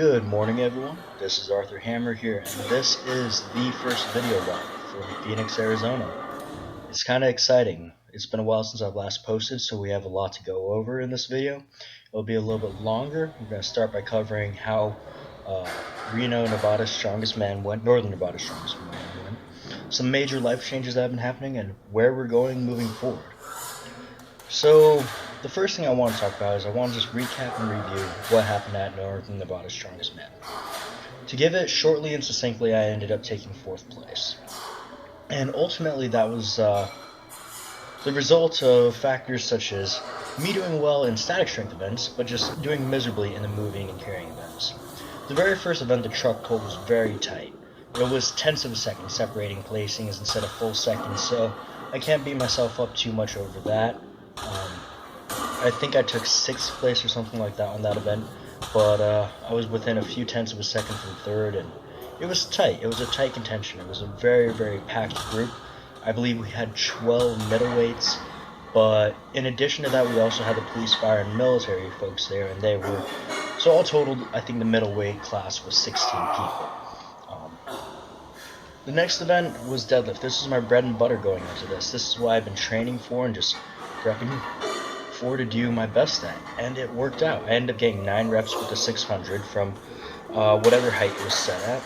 Good morning, everyone. This is Arthur Hammer here, and this is the first video log from Phoenix, Arizona. It's kind of exciting. It's been a while since I've last posted, so we have a lot to go over in this video. It'll be a little bit longer. We're going to start by covering how Reno, Nevada's strongest man went, Northern Nevada's strongest man went, some major life changes that have been happening, and where we're going moving forward. So, the first thing I want to talk about is I want to just recap and review what happened at Northern Nevada's Strongest Man. To give it shortly and succinctly, I ended up taking 4th place. And ultimately that was the result of factors such as me doing well in static strength events, but just doing miserably in the moving and carrying events. The very first event, the truck pull, was very tight. It was tenths of a second separating placings instead of full seconds, so I can't beat myself up too much over that. I think I took 6th place or something like that on that event, but I was within a few tenths of a second from 3rd, and it was tight. It was a tight contention. It was a very, very packed group. I believe we had 12 middleweights, but in addition to that, we also had the police, fire, and military folks there, and they were, so all totaled, I think the middleweight class was 16 people. The next event was deadlift. This is my bread and butter going into this. This is what I've been training for and just prepping for to do my best at, and it worked out. I ended up getting 9 reps with the 600 from whatever height it was set at.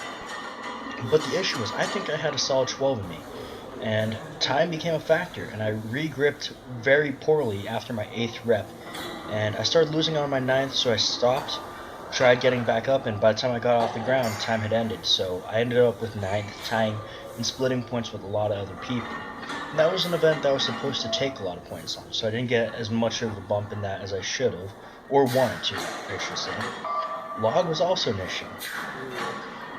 But the issue was, I think I had a solid 12 in me, and time became a factor, and I re-gripped very poorly after my 8th rep, and I started losing on my 9th, so I stopped, tried getting back up, and by the time I got off the ground, time had ended, so I ended up with 9th, tying and splitting points with a lot of other people. And that was an event that was supposed to take a lot of points on, so I didn't get as much of a bump in that as I should have, or wanted to, I should say. Log was also an issue.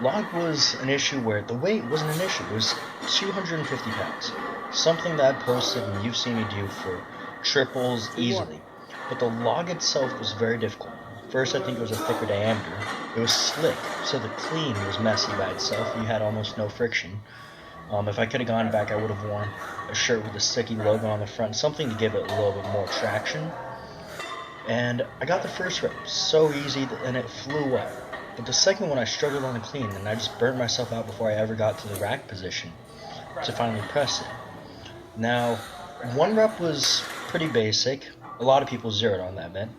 Log was an issue where the weight wasn't an issue. It was 250 pounds, something that I posted and you've seen me do for triples easily. But the log itself was very difficult. First, I think it was a thicker diameter. It was slick, so the clean was messy by itself. You had almost no friction. If I could have gone back, I would have worn a shirt with a sticky logo on the front, something to give it a little bit more traction. And I got the first rep so easy, and it flew up. But the second one, I struggled on the clean, and I just burnt myself out before I ever got to the rack position to finally press it. Now, 1 rep was pretty basic. A lot of people zeroed on that event.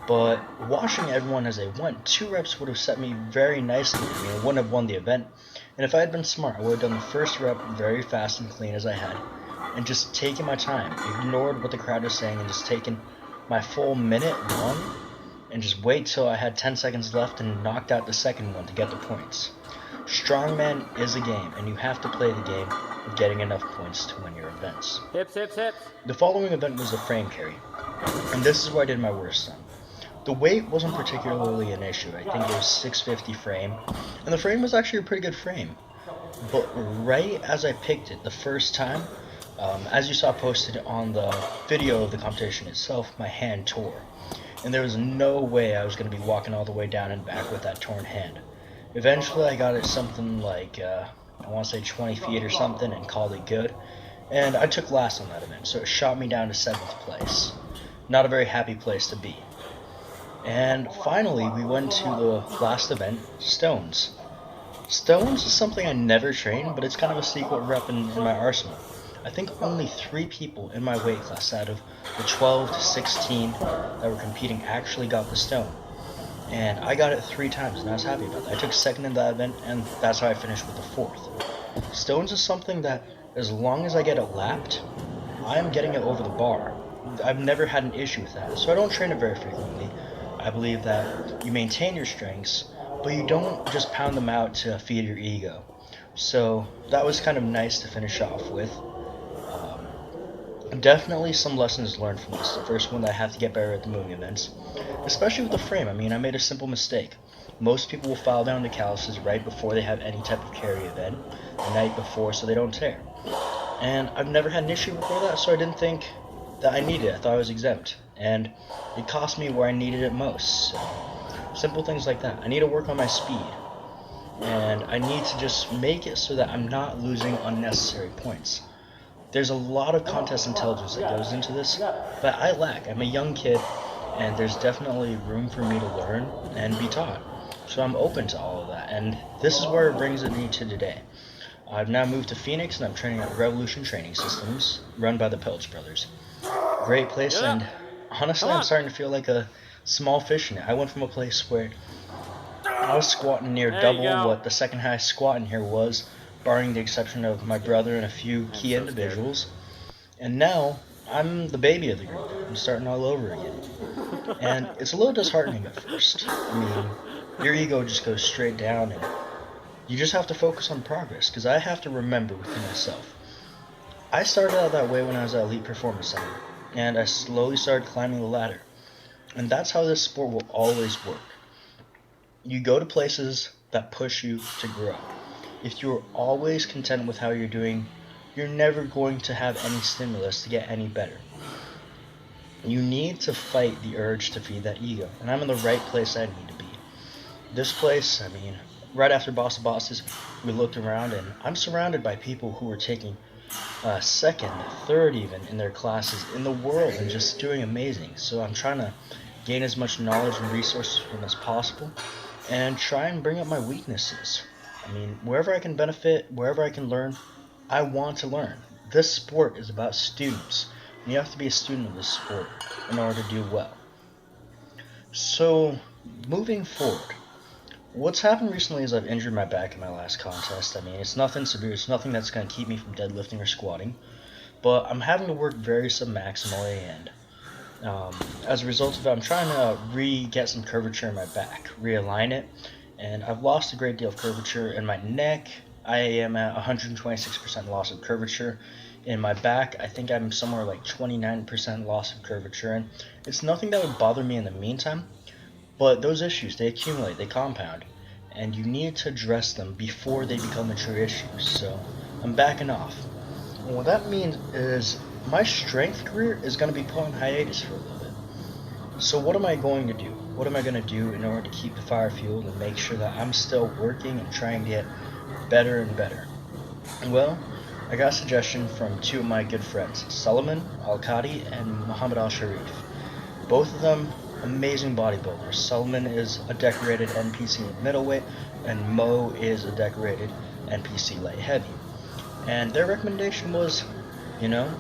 But watching everyone as they went, 2 reps would have set me very nicely. I mean, I wouldn't have won the event. And if I had been smart, I would have done the first rep very fast and clean as I had, and just taken my time, ignored what the crowd was saying, and just taken my full minute one, and just wait till I had 10 seconds left and knocked out the second one to get the points. Strongman is a game, and you have to play the game of getting enough points to win your events. Hips, hips, hips. The following event was the frame carry, and this is where I did my worst on. The weight wasn't particularly an issue. I think it was 650 frame, and the frame was actually a pretty good frame. But right as I picked it the first time, as you saw posted on the video of the competition itself, my hand tore. And there was no way I was going to be walking all the way down and back with that torn hand. Eventually I got it something like, I want to say 20 feet or something, and called it good. And I took last on that event, so it shot me down to 7th place. Not a very happy place to be. And finally, we went to the last event, Stones. Stones is something I never train, but it's kind of a secret rep in my arsenal. I think only 3 people in my weight class out of the 12 to 16 that were competing actually got the stone. And I got it 3 times, and I was happy about that. I took 2nd in that event, and that's how I finished with the 4th. Stones is something that, as long as I get it lapped, I am getting it over the bar. I've never had an issue with that, so I don't train it very frequently. I believe that you maintain your strengths, but you don't just pound them out to feed your ego. So that was kind of nice to finish off with. Definitely some lessons learned from this. The first one, that I have to get better at the moving events, especially with the frame. I mean, I made a simple mistake. Most people will file down the calluses right before they have any type of carry event, the night before, so they don't tear. And I've never had an issue before that, so I didn't think that I needed it. I thought I was exempt, and it cost me where I needed it most. So, simple things like that. I need to work on my speed, and I need to just make it so that I'm not losing unnecessary points. There's a lot of contest intelligence that goes into this, but I lack. I'm a young kid, and there's definitely room for me to learn and be taught. So I'm open to all of that, and this is where it brings me to today. I've now moved to Phoenix, and I'm training at Revolution Training Systems, run by the Pilch brothers. Great place, Get up. and Come honestly, I'm on. starting to feel like a small fish in it. I went from a place where I was squatting near There you double go. what the second highest squat in here was, barring the exception of my brother and a few I'm key so scared. individuals. And now I'm the baby of the group. I'm starting all over again. And it's a little disheartening at first. I mean, your ego just goes straight down, and you just have to focus on progress, because I have to remember within myself. I started out that way when I was at Elite Performance Center, and I slowly started climbing the ladder. And that's how this sport will always work. You go to places that push you to grow. If you're always content with how you're doing, you're never going to have any stimulus to get any better. You need to fight the urge to feed that ego, and I'm in the right place I need to be. This place, I mean, right after Boss of Bosses, we looked around, and I'm surrounded by people who are taking second, third even in their classes in the world and just doing amazing. So I'm trying to gain as much knowledge and resources from them as possible and try and bring up my weaknesses. I mean, wherever I can benefit, wherever I can learn, I want to learn. This sport is about students, and you have to be a student of this sport in order to do well. So, moving forward, what's happened recently is I've injured my back in my last contest. I mean, it's nothing severe, it's nothing that's going to keep me from deadlifting or squatting, but I'm having to work very submaximally, and as a result of it, I'm trying to get some curvature in my back, realign it, and I've lost a great deal of curvature in my neck. I am at 126% loss of curvature. In my back, I think I'm somewhere like 29% loss of curvature, and it's nothing that would bother me in the meantime, but those issues, they accumulate, they compound, and you need to address them before they become a true issue. So I'm backing off. And what that means is my strength career is going to be put on hiatus for a little bit. So what am I going to do? What am I going to do in order to keep the fire fueled and make sure that I'm still working and trying to get better and better? Well, I got a suggestion from two of my good friends, Solomon Al-Qadi and Muhammad Al-Sharif. Both of them amazing bodybuilders. Solomon is a decorated NPC middleweight, and Mo is a decorated NPC light heavy. And their recommendation was, you know,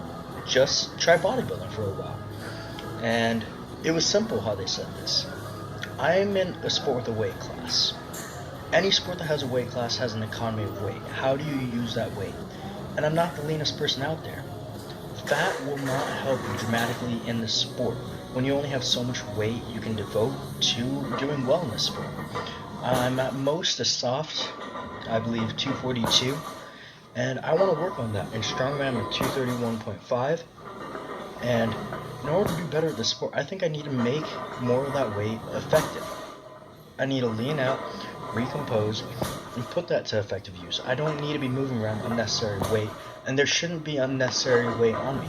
just try bodybuilding for a while. And it was simple how they said this. I'm in a sport with a weight class. Any sport that has a weight class has an economy of weight. How do you use that weight? And I'm not the leanest person out there. Fat will not help you dramatically in this sport when you only have so much weight you can devote to doing well in this sport. I'm at most a soft, I believe, 242, and I want to work on that. In strongman, I'm 231.5, and in order to do better at this sport, I think I need to make more of that weight effective. I need to lean out, recompose, and put that to effective use. I don't need to be moving around unnecessary weight, and there shouldn't be unnecessary weight on me.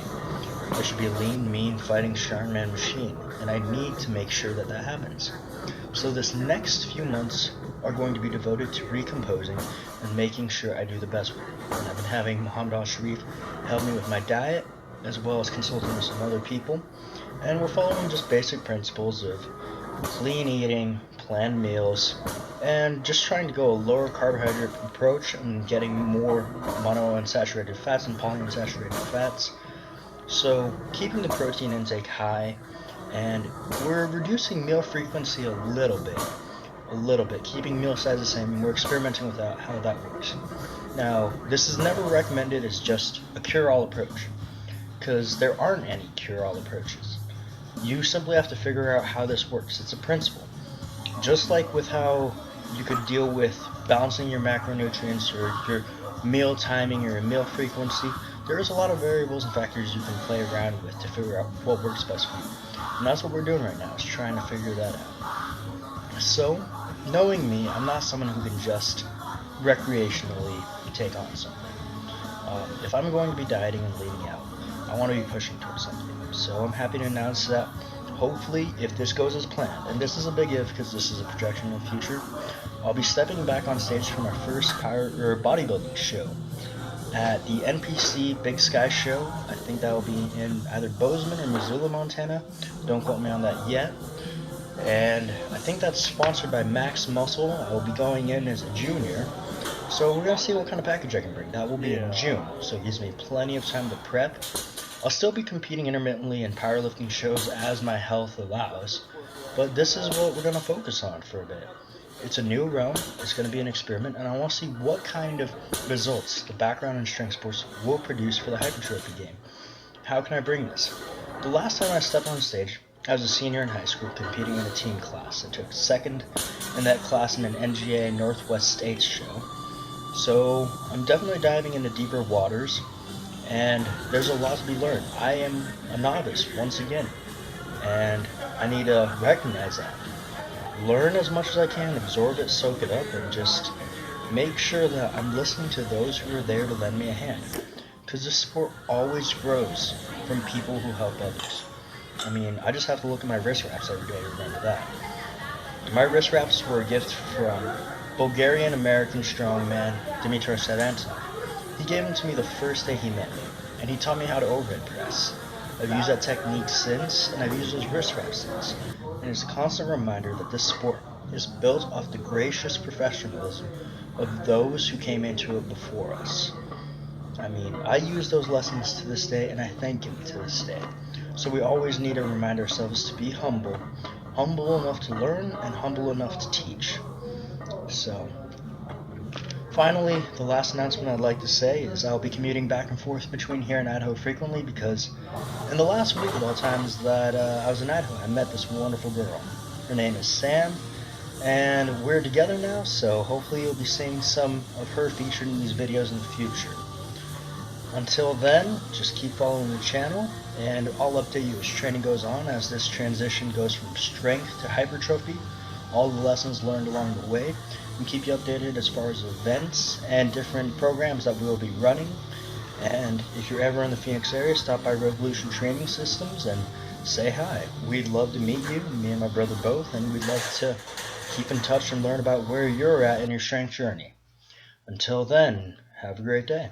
I should be a lean, mean, fighting strongman machine, and I need to make sure that that happens. So this next few months are going to be devoted to recomposing and making sure I do the best with it. And I've been having Muhammad Al-Sharif help me with my diet, as well as consulting with some other people, and we're following just basic principles of clean eating, planned meals, and just trying to go a lower carbohydrate approach and getting more monounsaturated fats and polyunsaturated fats. So keeping the protein intake high, and we're reducing meal frequency a little bit, keeping meal size the same, and we're experimenting with that, how that works. Now, this is never recommended as just a cure-all approach, because there aren't any cure-all approaches. You simply have to figure out how this works. It's a principle. Just like with how you could deal with balancing your macronutrients or your meal timing or your meal frequency, there's a lot of variables and factors you can play around with to figure out what works best for you. And that's what we're doing right now, is trying to figure that out. So, knowing me, I'm not someone who can just recreationally take on something. If I'm going to be dieting and leaning out, I want to be pushing towards something. So I'm happy to announce that hopefully, if this goes as planned, and this is a big if because this is a projection in the future, I'll be stepping back on stage for my first bodybuilding show at the NPC Big Sky Show. I think that will be in either Bozeman or Missoula, Montana. Don't quote me on that yet. and I think that's sponsored by Max Muscle. I will be going in as a junior, so we're gonna see what kind of package I can bring. That will be in June, so it gives me plenty of time to prep. I'll still be competing intermittently in powerlifting shows as my health allows, but this is what we're gonna focus on for a bit. It's a new realm, it's gonna be an experiment, and I wanna see what kind of results the background in strength sports will produce for the hypertrophy game. How can I bring this? The last time I stepped on stage, I was a senior in high school competing in a team class. I took second in that class in an NGA Northwest States show. So I'm definitely diving into deeper waters, and there's a lot to be learned. I am a novice once again, and I need to recognize that. Learn as much as I can, absorb it, soak it up, and just make sure that I'm listening to those who are there to lend me a hand. Because this sport always grows from people who help others. I mean, I just have to look at my wrist wraps every day to remember that. My wrist wraps were a gift from Bulgarian-American strongman Dimitar Sarantov. He gave them to me the first day he met me, and he taught me how to overhead press. I've used that technique since, and I've used those wrist wraps since. And it's a constant reminder that this sport is built off the gracious professionalism of those who came into it before us. I mean, I use those lessons to this day, and I thank him to this day. So we always need to remind ourselves to be humble, humble enough to learn, and humble enough to teach. So, finally, the last announcement I'd like to say is I'll be commuting back and forth between here and Idaho frequently because in the last week of all times that I was in Idaho, I met this wonderful girl. Her name is Sam, and we're together now, so hopefully you'll be seeing some of her featured in these videos in the future. Until then, just keep following the channel, and I'll update you as training goes on as this transition goes from strength to hypertrophy, all the lessons learned along the way, and keep you updated as far as events and different programs that we will be running. And if you're ever in the Phoenix area, stop by Revolution Training Systems and say hi. We'd love to meet you, me and my brother both, and we'd love to keep in touch and learn about where you're at in your strength journey. Until then, have a great day.